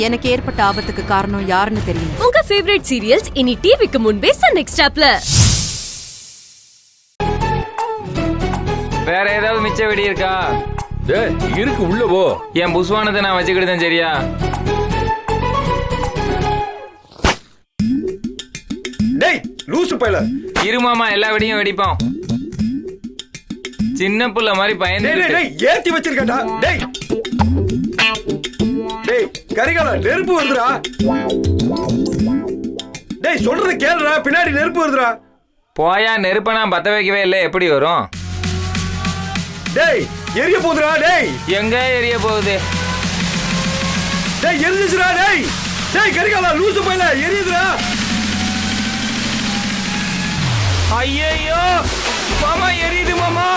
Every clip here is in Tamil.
எனக்கு ஏற்பட்ட ஆபத்துக்கு காரணம் யாருன்னு தெரியும். உங்க ஃபேவரட் சீரியல்ஸ் இனி டிவிக்கு முன்பே சன் நெக்ஸ்டாப்ல. வேற ஏதாவது மிச்ச வெடி இருக்கா? இருக்கு, உள்ள போ. என் புஸ்வானத்தை நான் வச்சுக்கிட்டேன், சரியா? டேய் லூசு பையல, இரு மாமா, எல்லா வெடியும் வெடிப்போம். சின்ன புள்ள மாதிரி பயந்து. டேய் ஏத்தி வச்சிருக்கடா. டேய் டேய் கரிகாலா, நெருப்பு வருதுடா. டேய் சொல்றத கேளுடா, பின்னாடி நெருப்பு வருதுடா. போயா, நெருப்ப நான் பத்த வைக்கவே இல்லை, எப்படி வரும்? டேய் எரிய போகுதுடா. டேய் எங்க எரிய போகுது? டேய் எரிஞ்சுடா. டேய் டேய் கரிகாலா, லூசு பையல, எரியுதுடா. ஐயோ மாமா, எரியுது மாமா.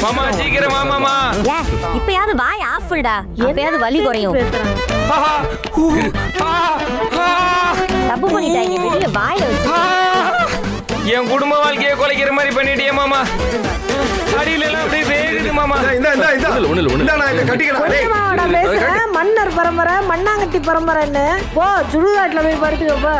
மாமா சீக்கிரம் மாமா. இப்பயாவது வாய் ஆஃப்டா, இப்பயாவது வலி குறையும். தப்பு பண்ணிட்டாங்க, வெளிய வாயில வச்சு. என் குடும்ப வாழ்க்கையை குலைக்கிற மாதிரி பண்ணிட்டியே மாமா. அடியில எல்லாம் அப்படியே வேகுது மாமா. மன்னர் பரம்பரை, மண்ணாங்கட்டி பரம்பரைன்னு போ, சுடுகாட்டுல போய் படுத்துக்கப்ப.